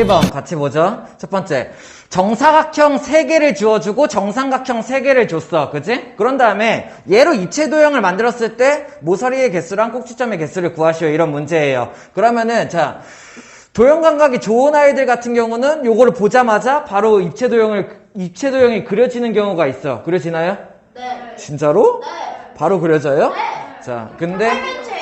1번 같이 보죠. 첫 번째, 정사각형 3개를 주어주고 정삼각형 3개를 줬어. 그치? 그런 다음에 얘로 입체 도형을 만들었을 때 모서리의 개수랑 꼭지점의 개수를 구하시오. 이런 문제예요. 그러면은 자, 도형 감각이 좋은 아이들 같은 경우는 요거를 보자마자 바로 입체 도형이 그려지는 경우가 있어. 그려지나요? 네. 진짜로? 네. 바로 그려져요? 네. 자, 근데 팔면체.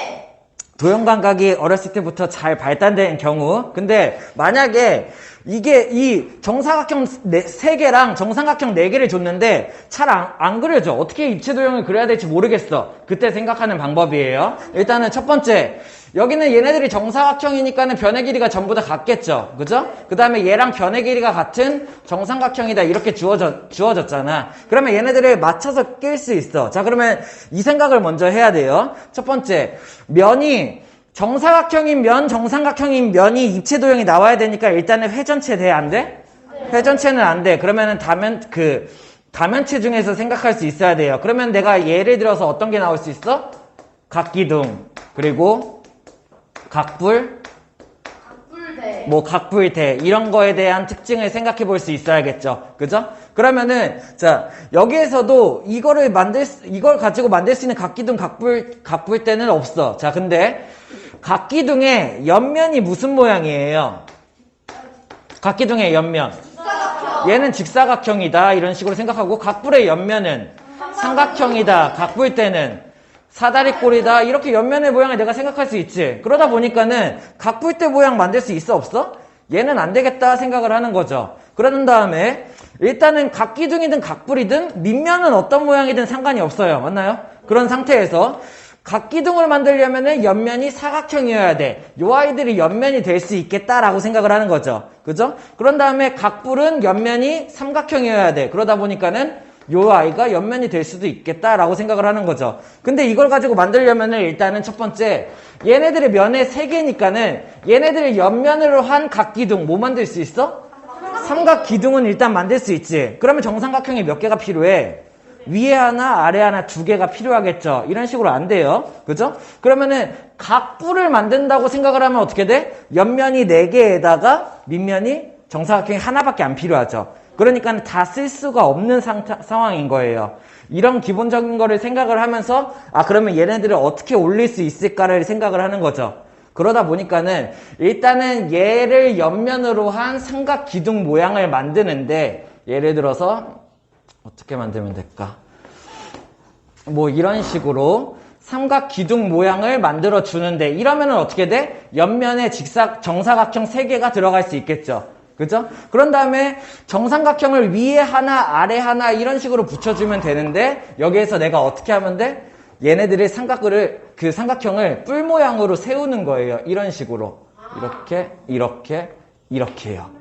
도형 감각이 어렸을 때부터 잘 발달된 경우, 근데 만약에 이게 이 정사각형 3개랑 정삼각형 4개를 줬는데 잘 안 그려져. 어떻게 입체 도형을 그려야 될지 모르겠어. 그때 생각하는 방법이에요. 일단은 첫 번째, 여기는 얘네들이 정사각형이니까는 변의 길이가 전부 다 같겠죠. 그죠? 그 다음에 얘랑 변의 길이가 같은 정삼각형이다. 이렇게 주어졌잖아. 그러면 얘네들을 맞춰서 낄 수 있어. 자, 그러면 이 생각을 먼저 해야 돼요. 첫 번째, 면이 정사각형인 면, 정삼각형인 면이 입체 도형이 나와야 되니까 일단은 회전체 돼? 안 돼? 회전체는 안 돼. 그러면은 다면체 중에서 생각할 수 있어야 돼요. 그러면 내가 예를 들어서 어떤 게 나올 수 있어? 각기둥, 그리고 각불, 각불대. 뭐 각불대 이런 거에 대한 특징을 생각해 볼 수 있어야겠죠. 그죠? 그러면은 자, 여기에서도 이걸 가지고 만들 수 있는 각기둥, 각불대는 없어. 자, 근데 각기둥의 옆면이 무슨 모양이에요? 각기둥의 옆면. 직사각형. 얘는 직사각형이다. 이런 식으로 생각하고, 각불의 옆면은 삼각형이다. 각불대는 사다리꼴이다. 이렇게 옆면의 모양을 내가 생각할 수 있지. 그러다 보니까는 각불대 모양 만들 수 있어, 없어? 얘는 안 되겠다 생각을 하는 거죠. 그런 다음에 일단은 각기둥이든 각불이든 밑면은 어떤 모양이든 상관이 없어요. 맞나요? 그런 상태에서 각기둥을 만들려면은 옆면이 사각형이어야 돼. 요 아이들이 옆면이 될 수 있겠다라고 생각을 하는 거죠. 그죠? 그런 다음에 각불은 옆면이 삼각형이어야 돼. 그러다 보니까는 요 아이가 옆면이 될 수도 있겠다라고 생각을 하는 거죠. 근데 이걸 가지고 만들려면은 일단은 첫 번째, 얘네들의 면의 3개니까는 얘네들을 옆면으로 한 각기둥 뭐 만들 수 있어? 삼각기둥은 일단 만들 수 있지. 그러면 정삼각형이 몇 개가 필요해? 위에 하나, 아래 하나 2개가 필요하겠죠. 이런 식으로 안 돼요. 그죠? 그러면은 각불을 만든다고 생각을 하면 어떻게 돼? 옆면이 4개에다가 밑면이 정사각형이 하나밖에 안 필요하죠. 그러니까 다 쓸 수가 없는 상황인 거예요. 이런 기본적인 거를 생각을 하면서 그러면 얘네들을 어떻게 올릴 수 있을까를 생각을 하는 거죠. 그러다 보니까는 일단은 얘를 옆면으로 한 삼각기둥 모양을 만드는데 예를 들어서 어떻게 만들면 될까? 뭐 이런 식으로 삼각기둥 모양을 만들어 주는데 이러면은 어떻게 돼? 옆면에 정사각형 3개가 들어갈 수 있겠죠. 그죠? 그런 다음에 정삼각형을 위에 하나, 아래 하나 이런 식으로 붙여주면 되는데 여기에서 내가 어떻게 하면 돼? 얘네들의 삼각형을 뿔 모양으로 세우는 거예요. 이런 식으로. 이렇게요.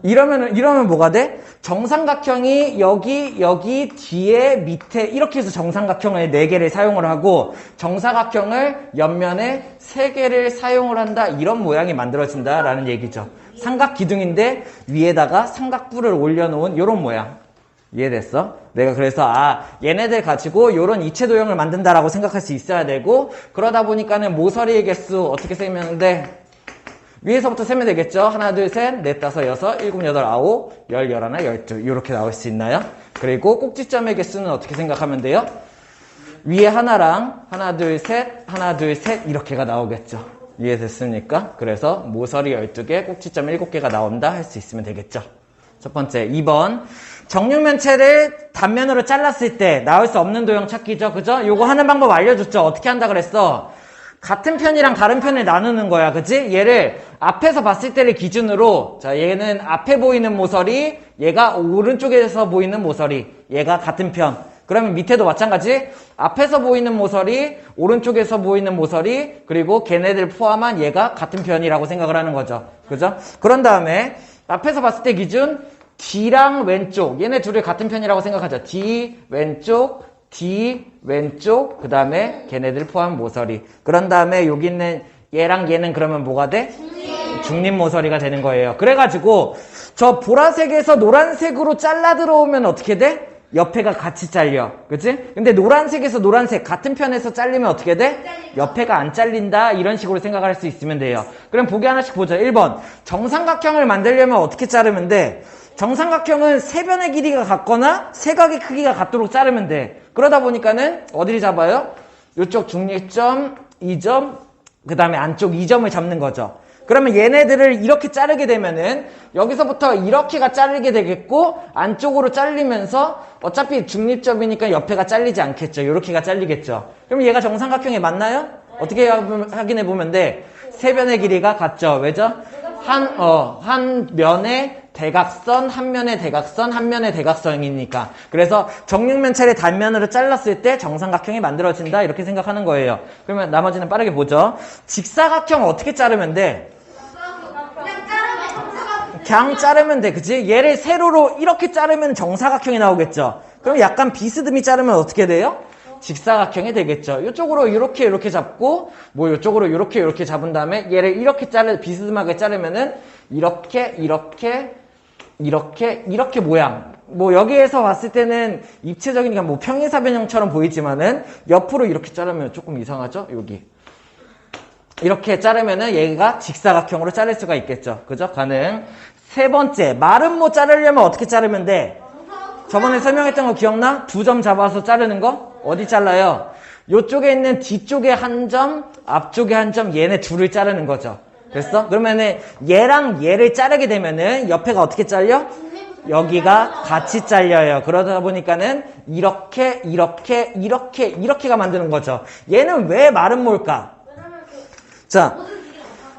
이러면 뭐가 돼? 정삼각형이 여기, 뒤에, 밑에 이렇게 해서 정삼각형을 4개를 사용을 하고 정사각형을 옆면에 3개를 사용을 한다. 이런 모양이 만들어진다라는 얘기죠. 삼각기둥인데 위에다가 삼각뿔을 올려놓은 이런 모양. 이해됐어? 내가 그래서 얘네들 가지고 이런 입체 도형을 만든다라고 생각할 수 있어야 되고 그러다 보니까는 모서리의 개수 어떻게 세면 돼? 위에서부터 세면 되겠죠? 하나, 둘, 셋, 넷, 다섯, 여섯, 일곱, 여덟, 아홉, 열, 열하나, 열둘 이렇게 나올 수 있나요? 그리고 꼭지점의 개수는 어떻게 생각하면 돼요? 위에 하나랑 하나, 둘, 셋 이렇게가 나오겠죠. 이해됐습니까? 그래서 모서리 12개, 꼭지점 7개가 나온다 할 수 있으면 되겠죠. 첫 번째, 2번. 정육면체를 단면으로 잘랐을 때 나올 수 없는 도형 찾기죠. 그죠? 요거 하는 방법 알려줬죠. 어떻게 한다 그랬어? 같은 편이랑 다른 편을 나누는 거야. 그치? 얘를 앞에서 봤을 때를 기준으로 자, 얘는 앞에 보이는 모서리, 얘가 오른쪽에서 보이는 모서리, 얘가 같은 편. 그러면 밑에도 마찬가지 앞에서 보이는 모서리, 오른쪽에서 보이는 모서리, 그리고 걔네들 포함한 얘가 같은 편이라고 생각을 하는 거죠. 그죠? 그런 다음에 앞에서 봤을 때 기준 D랑 왼쪽, 얘네 둘이 같은 편이라고 생각하죠. D 왼쪽, D 왼쪽, 그 다음에 걔네들 포함 모서리. 그런 다음에 여기 있는 얘랑 얘는 그러면 뭐가 돼? 중립 모서리가 되는 거예요. 그래가지고 저 보라색에서 노란색으로 잘라 들어오면 어떻게 돼? 옆에가 같이 잘려. 그치? 근데 노란색에서 노란색 같은 편에서 잘리면 어떻게 돼? 옆에가 안 잘린다. 이런 식으로 생각할 수 있으면 돼요. 그럼 보기 하나씩 보죠. 1번. 정삼각형을 만들려면 어떻게 자르면 돼? 정삼각형은 세 변의 길이가 같거나 세 각의 크기가 같도록 자르면 돼. 그러다 보니까는 어디를 잡아요? 이쪽 중립점, 2점, 그 다음에 안쪽 2점을 잡는 거죠. 그러면 얘네들을 이렇게 자르게 되면은 여기서부터 이렇게가 자르게 되겠고 안쪽으로 잘리면서 어차피 중립점이니까 옆에가 잘리지 않겠죠. 이렇게가 잘리겠죠. 그럼 얘가 정삼각형에 맞나요? 어떻게 확인해 보면 돼? 세 변의 길이가 같죠. 왜죠? 한 면의 대각선, 한 면의 대각선, 한 면의 대각선이니까. 그래서 정육면체를 단면으로 잘랐을 때 정삼각형이 만들어진다. 이렇게 생각하는 거예요. 그러면 나머지는 빠르게 보죠. 직사각형 어떻게 자르면 돼? 그냥 자르면 돼. 그치? 얘를 세로로 이렇게 자르면 정사각형이 나오겠죠. 그럼 약간 비스듬히 자르면 어떻게 돼요? 직사각형이 되겠죠. 이쪽으로 이렇게 잡고 뭐 이쪽으로 이렇게 잡은 다음에 얘를 이렇게 비스듬하게 자르면은 이렇게 모양. 뭐 여기에서 봤을 때는 입체적이니까 뭐 평행사변형처럼 보이지만은 옆으로 이렇게 자르면 조금 이상하죠? 여기. 이렇게 자르면은 얘가 직사각형으로 자를 수가 있겠죠. 그죠? 가능. 세 번째, 마름모 자르려면 어떻게 자르면 돼? 저번에 설명했던 거 기억나? 2점 잡아서 자르는 거? 어디 잘라요? 요쪽에 있는 뒤쪽에 한 점, 앞쪽에 한 점, 얘네 둘을 자르는 거죠. 됐어? 그러면은 얘랑 얘를 자르게 되면은 옆에가 어떻게 잘려? 여기가 같이 잘려요. 그러다 보니까는 이렇게가 만드는 거죠. 얘는 왜 마름모일까? 자,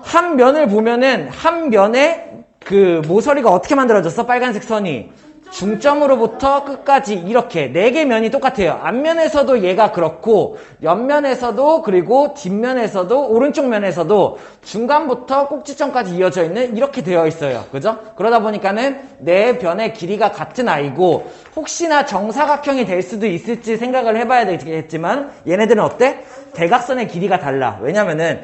한 면을 보면은 한 면에 그 모서리가 어떻게 만들어졌어? 빨간색 선이 중점으로부터 끝까지 이렇게 4개 면이 똑같아요. 앞면에서도 얘가 그렇고 옆면에서도 그리고 뒷면에서도 오른쪽 면에서도 중간부터 꼭지점까지 이어져 있는 이렇게 되어 있어요. 그죠? 그러다 보니까는 4변의 길이가 같은 아이고 혹시나 정사각형이 될 수도 있을지 생각을 해봐야 되겠지만 얘네들은 어때? 대각선의 길이가 달라. 왜냐면은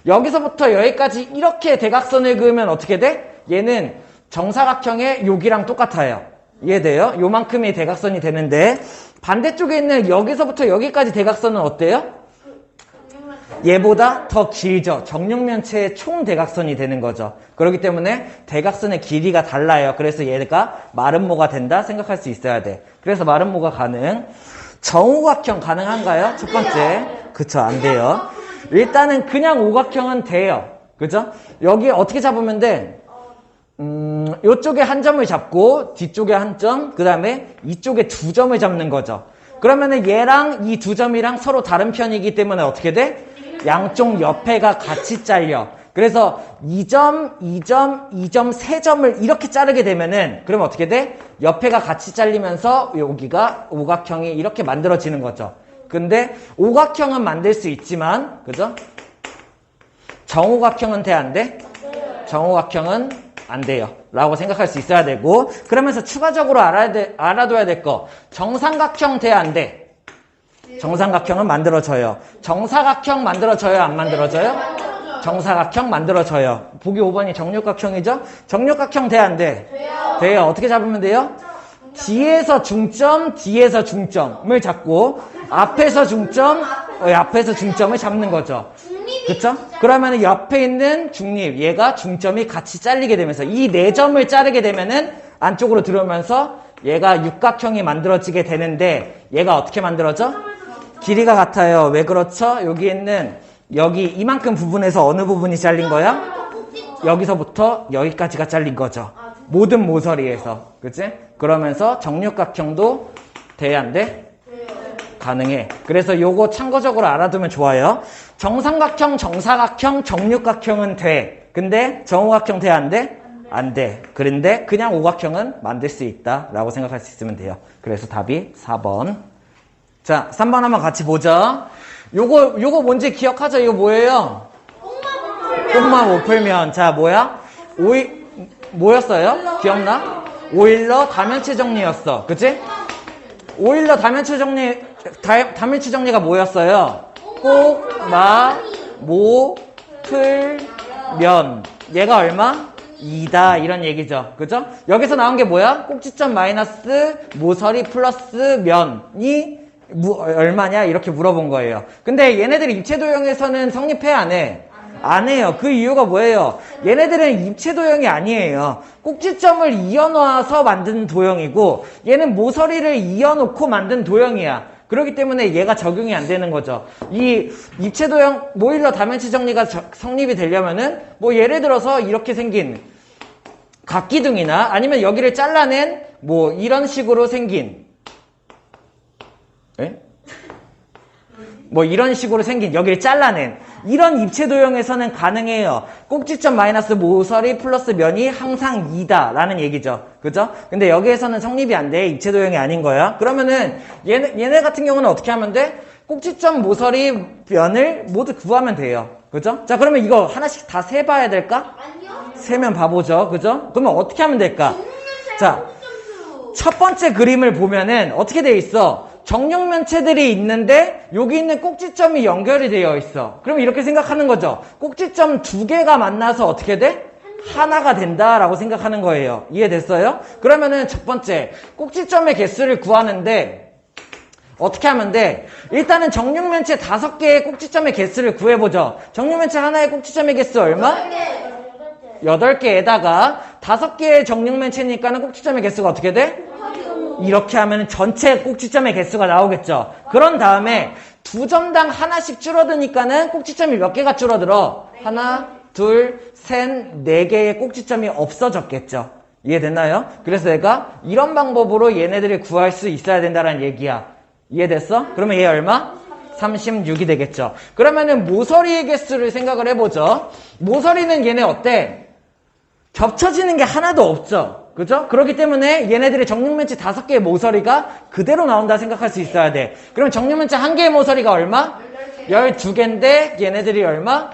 여기서부터 여기까지 이렇게 대각선을 그으면 어떻게 돼? 얘는 정사각형의 여기랑 똑같아요. 이해돼요? 요만큼이 대각선이 되는데 반대쪽에 있는 여기서부터 여기까지 대각선은 어때요? 얘보다 더 길죠. 정육면체의 총 대각선이 되는 거죠. 그렇기 때문에 대각선의 길이가 달라요. 그래서 얘가 마름모가 된다 생각할 수 있어야 돼. 그래서 마름모가 가능. 정오각형 가능한가요? 첫 번째. 그쵸, 안 돼요. 일단은 그냥 오각형은 돼요. 그죠? 여기 어떻게 잡으면 돼? 요쪽에 한 점을 잡고 뒤쪽에 한 점, 그 다음에 이쪽에 2점을 잡는 거죠. 그러면은 얘랑 이 2점이랑 서로 다른 편이기 때문에 어떻게 돼? 양쪽 옆에가 같이 잘려. 그래서 2점, 2점, 2점, 3점을 이렇게 자르게 되면은 그러면 어떻게 돼? 옆에가 같이 잘리면서 여기가 오각형이 이렇게 만들어지는 거죠. 근데 오각형은 만들 수 있지만 그죠? 정오각형은 돼, 안 돼? 정오각형은 안 돼요. 라고 생각할 수 있어야 되고 그러면서 추가적으로 알아둬야 될 거 정삼각형 돼, 안 돼? 정삼각형은 만들어져요. 정사각형 만들어져요, 안 만들어져요? 정사각형 만들어져요. 보기 5번이 정육각형이죠? 정육각형 돼, 안 돼? 돼요. 어떻게 잡으면 돼요? 뒤에서 중점, 뒤에서 중점을 잡고 앞에서 중점, 앞에서 중점을 잡는 거죠. 그쵸? 그러면 옆에 있는 중립, 얘가 중점이 같이 잘리게 되면서 이 4점을 자르게 되면은 안쪽으로 들어오면서 얘가 육각형이 만들어지게 되는데 얘가 어떻게 만들어져? 길이가 같아요. 왜 그렇죠? 여기 있는 여기 이만큼 부분에서 어느 부분이 잘린 거야? 여기서부터 여기까지가 잘린 거죠. 모든 모서리에서. 그치? 그러면서 정육각형도 돼, 안 돼? 가능해. 그래서 요거 참고적으로 알아두면 좋아요. 정삼각형, 정사각형, 정육각형은 돼. 근데 정오각형 돼, 안 돼? 안 돼. 그런데 그냥 오각형은 만들 수 있다 라고 생각할 수 있으면 돼요. 그래서 답이 4번. 자, 3번 한번 같이 보죠. 요거 뭔지 기억하죠? 이거 뭐예요? 꽁마 못 풀면. 자, 뭐야? 뭐였어요? 기억나? 오일러 다면체 정리였어. 그치? 오일러 다면체 정리가 뭐였어요? 꼭, 마, 모, 풀, 면. 얘가 얼마? 2다 이런 얘기죠. 그죠? 여기서 나온 게 뭐야? 꼭지점 마이너스 모서리 플러스 면이 얼마냐? 이렇게 물어본 거예요. 근데 얘네들이 입체도형에서는 성립해 안 해? 안 해요. 그 이유가 뭐예요? 얘네들은 입체도형이 아니에요. 꼭지점을 이어놓아서 만든 도형이고 얘는 모서리를 이어놓고 만든 도형이야. 그렇기 때문에 얘가 적용이 안 되는 거죠. 이 입체도형 모일러 다면체 정리가 성립이 되려면은 뭐 예를 들어서 이렇게 생긴 각기둥이나 아니면 여기를 잘라낸 뭐 이런 식으로 생긴 뭐 이런 식으로 생긴 여기를 잘라낸 이런 입체도형에서는 가능해요. 꼭지점 마이너스 모서리 플러스 면이 항상 2다 라는 얘기죠. 그죠? 근데 여기에서는 성립이 안 돼. 입체도형이 아닌 거야. 그러면은 얘네 같은 경우는 어떻게 하면 돼? 꼭지점 모서리 면을 모두 구하면 돼요. 그죠? 자, 그러면 이거 하나씩 다 세봐야 될까? 아니요. 세면 봐보죠. 그죠? 그러면 어떻게 하면 될까? 자, 꼭점수. 첫 번째 그림을 보면은 어떻게 돼 있어? 정육면체들이 있는데 여기 있는 꼭지점이 연결이 되어 있어. 그럼 이렇게 생각하는 거죠. 꼭지점 두 개가 만나서 어떻게 돼? 하나가 된다라고 생각하는 거예요. 이해됐어요? 그러면은 첫 번째 꼭지점의 개수를 구하는데 어떻게 하면 돼? 일단은 정육면체 5개의 꼭지점의 개수를 구해보죠. 정육면체 하나의 꼭지점의 개수 얼마? 8개에다가 5개의 정육면체니까는 꼭지점의 개수가 어떻게 돼? 이렇게 하면 전체 꼭지점의 개수가 나오겠죠. 그런 다음에 2점당 하나씩 줄어드니까는 꼭지점이 몇 개가 줄어들어? 하나, 둘, 셋, 4개의 꼭지점이 없어졌겠죠. 이해됐나요? 그래서 내가 이런 방법으로 얘네들을 구할 수 있어야 된다는 얘기야. 이해됐어? 그러면 얘 얼마? 36이 되겠죠. 그러면은 모서리의 개수를 생각을 해보죠. 모서리는 얘네 어때? 겹쳐지는 게 하나도 없죠. 그죠? 그렇기 때문에 얘네들의 정육면체 5개의 모서리가 그대로 나온다 생각할 수 있어야 돼. 그럼 정육면체 1개의 모서리가 얼마? 12개인데 얘네들이 얼마?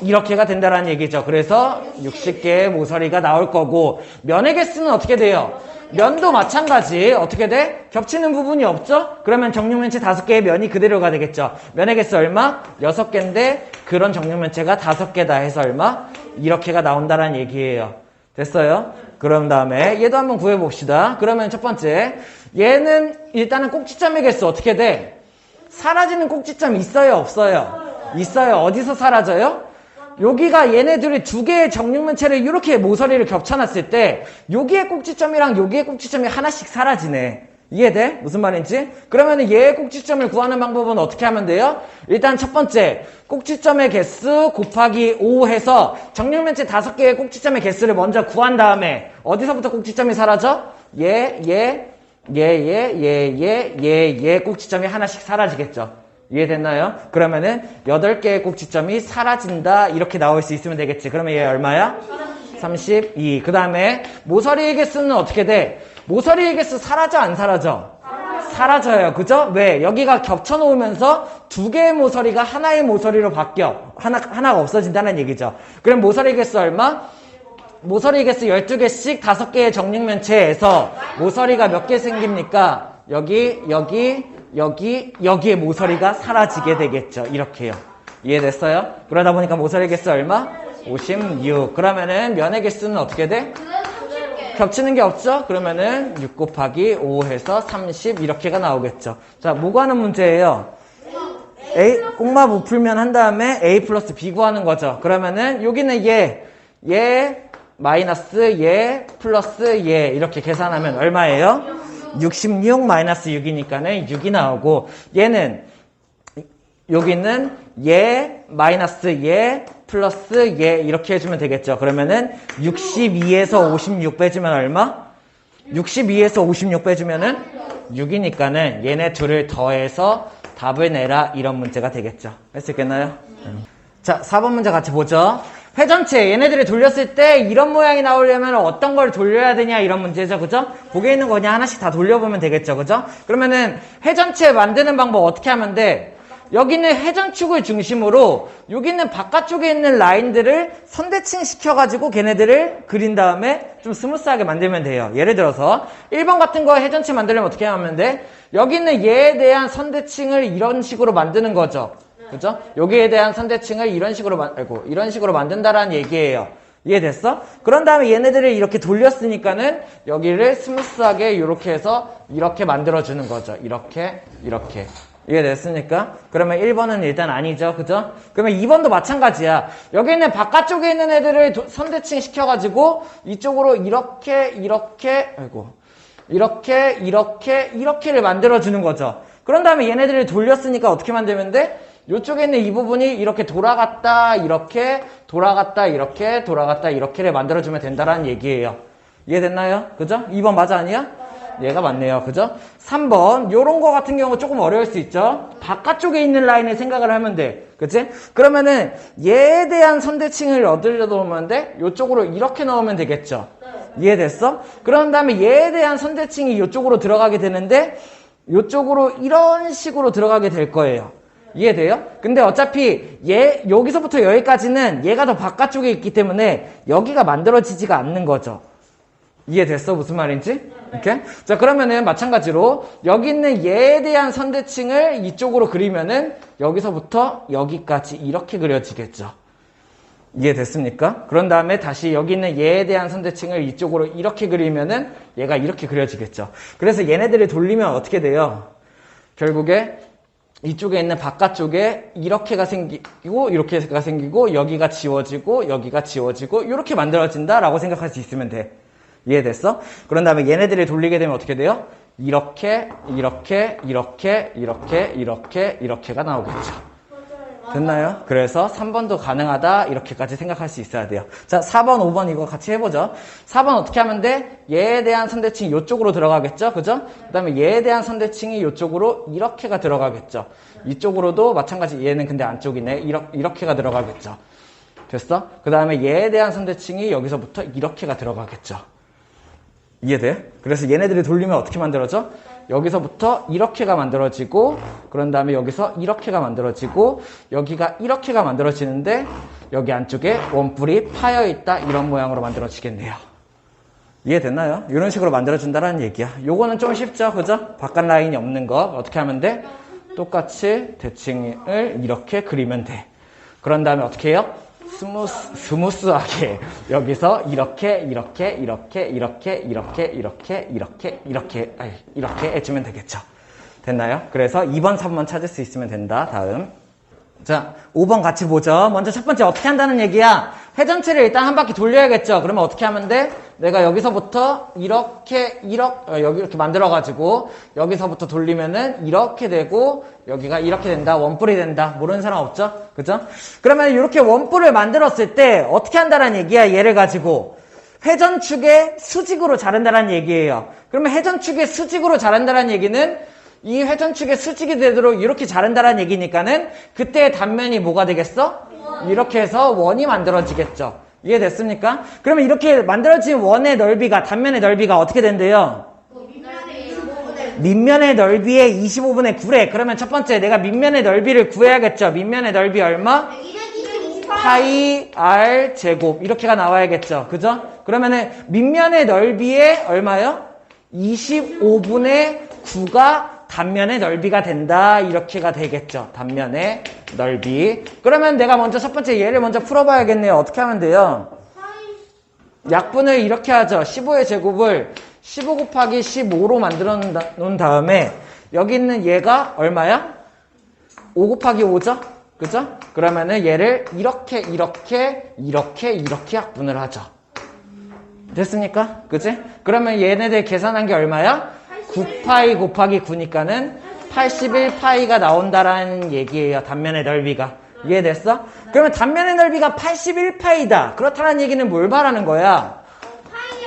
이렇게가 된다는 얘기죠. 그래서 60개의 모서리가 나올 거고 면의 개수는 어떻게 돼요? 면도 마찬가지. 어떻게 돼? 겹치는 부분이 없죠? 그러면 정육면체 5개의 면이 그대로가 되겠죠. 면의 개수 얼마? 6개인데 그런 정육면체가 5개다 해서 얼마? 이렇게가 나온다는 얘기예요. 됐어요? 그럼 다음에 얘도 한번 구해봅시다. 그러면 첫 번째 얘는 일단은 꼭지점의 개수 어떻게 돼? 사라지는 꼭지점 있어요? 없어요? 있어요. 어디서 사라져요? 여기가 얘네들이 2개의 정육면체를 이렇게 모서리를 겹쳐놨을 때 여기의 꼭지점이랑 여기의 꼭지점이 하나씩 사라지네. 이해돼? 무슨 말인지? 그러면 얘의 꼭지점을 구하는 방법은 어떻게 하면 돼요? 일단 첫 번째 꼭지점의 개수 곱하기 5 해서 정육면체 5개의 꼭지점의 개수를 먼저 구한 다음에 어디서부터 꼭지점이 사라져? 얘 꼭지점이 하나씩 사라지겠죠. 이해됐나요? 그러면은 8개의 꼭지점이 사라진다 이렇게 나올 수 있으면 되겠지. 그러면 얘 얼마야? 32. 그 다음에 모서리의 개수는 어떻게 돼? 모서리의 개수 사라져 안 사라져? 사라져요. 그죠? 왜? 여기가 겹쳐놓으면서 2개의 모서리가 하나의 모서리로 바뀌어. 하나가 없어진다는 얘기죠. 그럼 모서리 개수 얼마? 모서리 개수 12개씩 5개의 정육면체에서 모서리가 몇 개 생깁니까? 여기에 모서리가 사라지게 되겠죠. 이렇게요. 이해됐어요? 그러다 보니까 모서리 개수 얼마? 56. 그러면은 면의 개수는 어떻게 돼? 겹치는 게 없죠? 그러면은 6 곱하기 5 해서 30 이렇게가 나오겠죠. 자, 뭐 구하는 문제예요? A, 꽁마 못 풀면 한 다음에 A 플러스 B 구하는 거죠. 그러면은 여기는 얘 마이너스 얘 플러스 얘 이렇게 계산하면 얼마예요? 66 마이너스 6이니까는 6이 나오고 얘는 여기는 얘 마이너스 얘 플러스 얘 이렇게 해주면 되겠죠. 그러면은 62에서 56 빼주면 얼마? 62에서 56 빼주면은 6이니까는 얘네 둘을 더해서 답을 내라 이런 문제가 되겠죠. 할 수 있겠나요? 자, 4번 문제 같이 보죠. 회전체 얘네들이 돌렸을 때 이런 모양이 나오려면 어떤 걸 돌려야 되냐 이런 문제죠. 그죠? 보기에 있는 거 그냥 하나씩 다 돌려보면 되겠죠. 그죠? 그러면은 회전체 만드는 방법 어떻게 하면 돼? 여기는 회전축을 중심으로 여기는 바깥쪽에 있는 라인들을 선대칭 시켜가지고 걔네들을 그린 다음에 좀 스무스하게 만들면 돼요. 예를 들어서 1번 같은 거 회전체 만들려면 어떻게 하면 돼? 여기는 얘에 대한 선대칭을 이런 식으로 만드는 거죠. 그죠? 여기에 대한 선대칭을 이런 식으로 만든다라는 얘기예요. 이해됐어? 그런 다음에 얘네들을 이렇게 돌렸으니까는 여기를 스무스하게 이렇게 해서 이렇게 만들어주는 거죠. 이렇게, 이렇게. 이해됐습니까? 그러면 1번은 일단 아니죠. 그죠? 그러면 2번도 마찬가지야. 여기 있는 바깥쪽에 있는 애들을 선대칭 시켜가지고 이쪽으로 이렇게, 이렇게, 아이고. 이렇게, 이렇게, 이렇게를 만들어주는 거죠. 그런 다음에 얘네들을 돌렸으니까 어떻게 만들면 돼? 이쪽에 있는 이 부분이 이렇게 돌아갔다, 이렇게, 돌아갔다, 이렇게, 돌아갔다, 이렇게를 만들어주면 된다라는 얘기예요. 이해됐나요? 그죠? 2번 맞아, 아니야? 얘가 맞네요. 그죠? 3번. 요런 거 같은 경우 조금 어려울 수 있죠? 바깥쪽에 있는 라인을 생각을 하면 돼. 그치? 그러면은 얘에 대한 선대칭을 얻으려고 하면 돼? 요쪽으로 이렇게 넣으면 되겠죠? 이해됐어? 그런 다음에 얘에 대한 선대칭이 요쪽으로 들어가게 되는데 요쪽으로 이런 식으로 들어가게 될 거예요. 이해돼요? 근데 어차피 여기서부터 여기까지는 얘가 더 바깥쪽에 있기 때문에 여기가 만들어지지가 않는 거죠. 이해됐어? 무슨 말인지? 이렇게? 자, 그러면은 마찬가지로 여기 있는 얘에 대한 선대칭을 이쪽으로 그리면은 여기서부터 여기까지 이렇게 그려지겠죠. 이해됐습니까? 그런 다음에 다시 여기 있는 얘에 대한 선대칭을 이쪽으로 이렇게 그리면은 얘가 이렇게 그려지겠죠. 그래서 얘네들을 돌리면 어떻게 돼요? 결국에 이쪽에 있는 바깥쪽에 이렇게가 생기고 이렇게가 생기고 여기가 지워지고 여기가 지워지고 이렇게 만들어진다라고 생각할 수 있으면 돼. 이해됐어? 그런 다음에 얘네들을 돌리게 되면 어떻게 돼요? 이렇게 이렇게 이렇게 이렇게 이렇게 이렇게가 나오겠죠. 됐나요? 그래서 3번도 가능하다 이렇게까지 생각할 수 있어야 돼요. 자, 4번, 5번 이거 같이 해보죠. 4번 어떻게 하면 돼? 얘에 대한 선대칭이 이쪽으로 들어가겠죠? 그죠? 그 다음에 얘에 대한 선대칭이 이쪽으로 이렇게가 들어가겠죠. 이쪽으로도 마찬가지. 얘는 근데 안쪽이네. 이렇게가 들어가겠죠. 됐어? 그 다음에 얘에 대한 선대칭이 여기서부터 이렇게가 들어가겠죠. 이해돼? 그래서 얘네들이 돌리면 어떻게 만들어져? 여기서부터 이렇게가 만들어지고 그런 다음에 여기서 이렇게가 만들어지고 여기가 이렇게가 만들어지는데 여기 안쪽에 원뿔이 파여있다 이런 모양으로 만들어지겠네요. 이해됐나요? 이런 식으로 만들어준다는 얘기야. 요거는 좀 쉽죠? 그죠? 바깥 라인이 없는 거 어떻게 하면 돼? 똑같이 대칭을 이렇게 그리면 돼. 그런 다음에 어떻게 해요? 스무스하게 여기서 이렇게 해주면 되겠죠. 됐나요? 그래서 2번, 3번 찾을 수 있으면 된다. 다음. 자, 5번 같이 보죠. 먼저 첫 번째 어떻게 한다는 얘기야? 회전체를 일단 한 바퀴 돌려야겠죠. 그러면 어떻게 하면 돼? 내가 여기서부터 여기 이렇게 만들어가지고 여기서부터 돌리면은 이렇게 되고 여기가 이렇게 된다. 원뿔이 된다. 모르는 사람 없죠? 그죠? 그러면 이렇게 원뿔을 만들었을 때 어떻게 한다는 얘기야? 얘를 가지고 회전축의 수직으로 자른다는 얘기예요. 그러면 회전축의 수직으로 자른다는 얘기는 이 회전축의 수직이 되도록 이렇게 자른다는 얘기니까는 그때의 단면이 뭐가 되겠어? 이렇게 해서 원이 만들어지겠죠. 이해됐습니까? 그러면 이렇게 만들어진 원의 넓이가, 단면의 넓이가 어떻게 된대요? 밑면의 넓이의 25분의 9래. 그러면 첫 번째 내가 밑면의 넓이를 구해야겠죠. 밑면의 넓이 얼마? 파이 r 제곱 이렇게가 나와야겠죠. 그죠? 그러면은 밑면의 넓이의 얼마요? 25분의 9가 단면의 넓이가 된다. 이렇게가 되겠죠. 단면의 넓이. 그러면 내가 먼저 첫 번째 얘를 먼저 풀어봐야겠네요. 어떻게 하면 돼요? 약분을 이렇게 하죠. 15의 제곱을 15 곱하기 15로 만들어 놓은 다음에 여기 있는 얘가 얼마야? 5 곱하기 5죠? 그죠? 그러면은 얘를 이렇게 약분을 하죠. 됐습니까? 그지? 그러면 얘네들 계산한 게 얼마야? 9파이 곱하기 9니까는 81파이가 나온다라는 얘기예요. 단면의 넓이가. 이해됐어? 그러면 단면의 넓이가 81파이다. 그렇다는 얘기는 뭘 말하는 거야?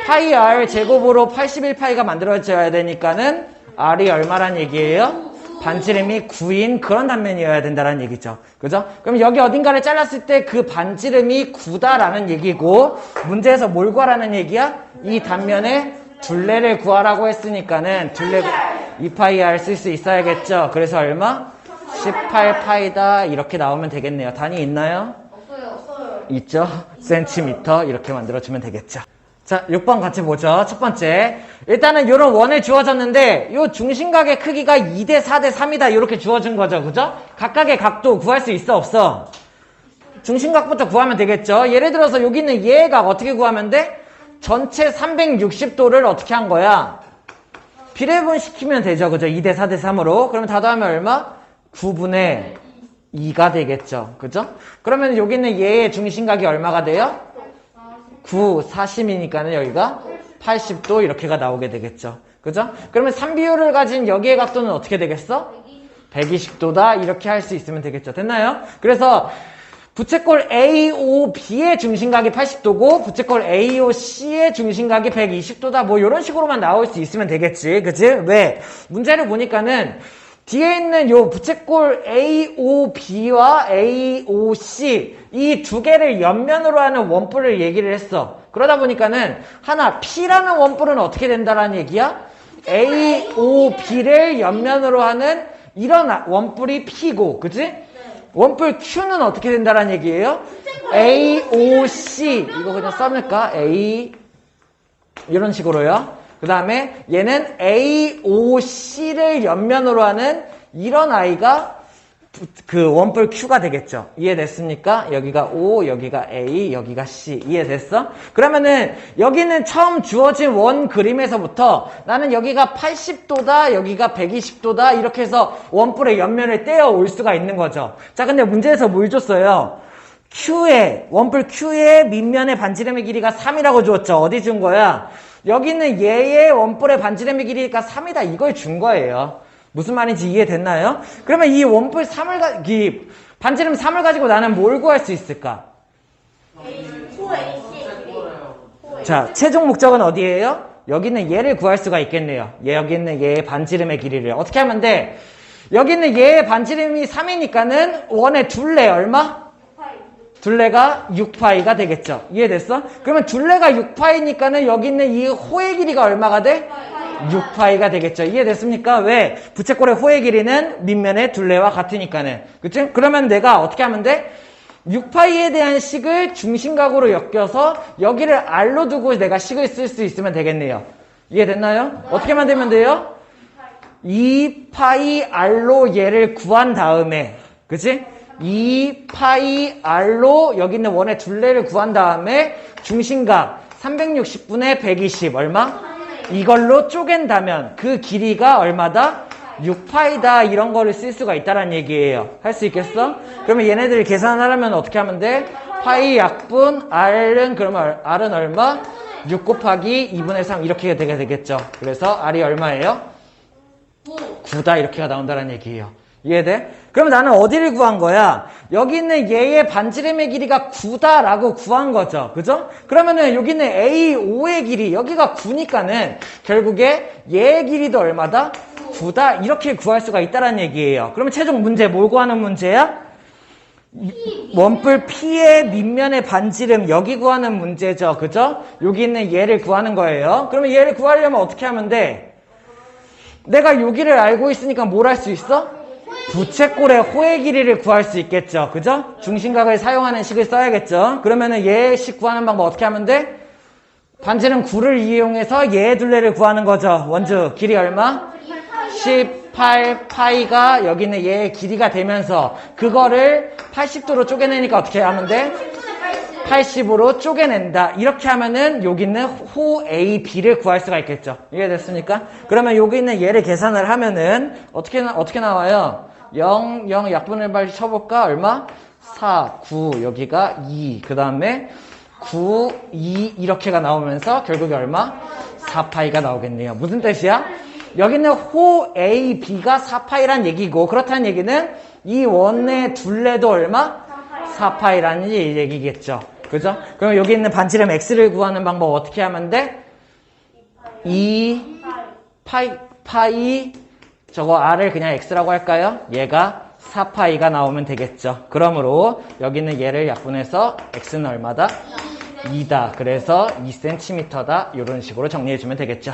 파이 r 제곱으로 81파이가 만들어져야 되니까는 r이 얼마란 얘기예요? 반지름이 9인 그런 단면이어야 된다는 얘기죠. 그죠? 그럼 여기 어딘가를 잘랐을 때 그 반지름이 9다라는 얘기고 문제에서 뭘 구하라는 얘기야? 이 단면의 둘레를 구하라고 했으니까는 둘레 2파이 r 쓸 수 있어야겠죠. 그래서 얼마? 18파이다 이렇게 나오면 되겠네요. 단위 있나요? 없어요. 있죠? 센티미터 이렇게 만들어주면 되겠죠. 자, 6번 같이 보죠. 첫 번째. 일단은 요런 원을 주어졌는데 요 중심각의 크기가 2대 4대 3이다 이렇게 주어진 거죠. 그죠? 각각의 각도 구할 수 있어 없어? 중심각부터 구하면 되겠죠. 예를 들어서 여기 있는 얘의 각 어떻게 구하면 돼? 전체 360도를 어떻게 한 거야? 비례분시키면 되죠. 그죠? 2대 4대 3으로. 그러면 다 더하면 얼마? 9분의 2가 되겠죠. 그죠? 그러면 여기 있는 얘의 중심각이 얼마가 돼요? 9, 40이니까는 여기가 80도 이렇게가 나오게 되겠죠. 그죠? 그러면 3비율을 가진 여기의 각도는 어떻게 되겠어? 120도다 이렇게 할 수 있으면 되겠죠. 됐나요? 그래서 부채꼴 AOB의 중심각이 80도고 부채꼴 AOC의 중심각이 120도다 뭐 이런 식으로만 나올 수 있으면 되겠지. 그치? 왜? 문제를 보니까는 뒤에 있는 요 부채꼴 AOB와 AOC 이 두 개를 옆면으로 하는 원뿔을 얘기를 했어. 그러다 보니까는 하나 P라는 원뿔은 어떻게 된다라는 얘기야? AOB를 옆면으로 하는 이런 원뿔이 P고, 그치? 원뿔 Q는 어떻게 된다라는 얘기예요? AOC 이거 그냥 써놓을까? A 이런 식으로요. 그 다음에 얘는 AOC를 옆면으로 하는 이런 아이가 그 원뿔 Q가 되겠죠. 이해됐습니까? 여기가 O, 여기가 A, 여기가 C. 이해됐어? 그러면은 여기는 처음 주어진 원 그림에서부터 나는 여기가 80도다, 여기가 120도다 이렇게 해서 원뿔의 옆면을 떼어 올 수가 있는 거죠. 자, 근데 문제에서 뭘 줬어요? 원뿔 Q의 밑면의 반지름의 길이가 3이라고 줬죠. 어디 준 거야? 여기는 얘의 원뿔의 반지름의 길이가 3이다. 이걸 준 거예요. 무슨 말인지 이해됐나요? 그러면 이 원뿔 3을, 이 반지름 3을 가지고 나는 뭘 구할 수 있을까? 자, 최종 목적은 어디예요? 여기는 얘를 구할 수가 있겠네요. 여기 있는 얘의 반지름의 길이를. 어떻게 하면 돼? 여기 있는 얘의 반지름이 3이니까는 원의 둘레 얼마? 둘레가 6파이가 되겠죠. 이해됐어? 그러면 둘레가 6파이니까는 여기 있는 이 호의 길이가 얼마가 돼? 6파이가 되겠죠. 이해됐습니까? 왜? 부채꼴의 호의 길이는 밑면의 둘레와 같으니까는. 그치? 그러면 내가 어떻게 하면 돼? 6파이에 대한 식을 중심각으로 엮여서 여기를 R로 두고 내가 식을 쓸 수 있으면 되겠네요. 이해됐나요? 어떻게 만들면 돼요? 2파이 R로 얘를 구한 다음에, 그치? 2파이 R로 여기 있는 원의 둘레를 구한 다음에 중심각 360분의 120 얼마? 이걸로 쪼갠다면 그 길이가 얼마다? 6파이다 이런 거를 쓸 수가 있다는 얘기예요. 할 수 있겠어? 그러면 얘네들을 계산하려면 어떻게 하면 돼? 파이 약분 R은 그러면 R은 얼마? 6 곱하기 2분의 3 이렇게 되게 되겠죠. 그래서 R이 얼마예요? 9다 이렇게가 나온다는 얘기예요. 이해돼? 그럼 나는 어디를 구한 거야? 여기 있는 얘의 반지름의 길이가 9다라고 구한 거죠. 그죠? 그러면은 여기 있는 A5의 길이 여기가 9니까는 결국에 얘의 길이도 얼마다? 9다 이렇게 구할 수가 있다는 얘기예요. 그러면 최종 문제 뭘 구하는 문제야? 원뿔 P의 밑면의 반지름 여기 구하는 문제죠. 그죠? 여기 있는 얘를 구하는 거예요. 그러면 얘를 구하려면 어떻게 하면 돼? 내가 여기를 알고 있으니까 뭘 할 수 있어? 부채꼴의 호의 길이를 구할 수 있겠죠. 그죠? 중심각을 사용하는 식을 써야겠죠. 그러면은 얘의 식 구하는 방법 어떻게 하면 돼? 반지름 9를 이용해서 얘의 둘레를 구하는 거죠. 원주 길이 얼마? 18파이가 여기 있는 얘의 길이가 되면서 그거를 80도로 쪼개내니까 어떻게 하면 돼? 80으로 쪼개낸다. 이렇게 하면은 여기 있는 호 A, B를 구할 수가 있겠죠. 이해됐습니까? 그러면 여기 있는 얘를 계산을 하면은 어떻게 나와요? 0, 0 약분을 빨리 쳐볼까? 얼마? 4, 9, 여기가 2. 그 다음에 9, 2 이렇게가 나오면서 결국에 얼마? 4파이가 나오겠네요. 무슨 뜻이야? 여기 있는 호 A, B가 4파이란 얘기고 그렇다는 얘기는 이 원의 둘레도 얼마? 4파이라는 얘기겠죠. 그죠? 그럼 여기 있는 반지름 X를 구하는 방법 어떻게 하면 돼? 2파이 저거 R을 그냥 X라고 할까요? 얘가 4파이가 나오면 되겠죠. 그러므로 여기 있는 얘를 약분해서 X는 얼마다? 2다. 그래서 2cm다. 이런 식으로 정리해주면 되겠죠.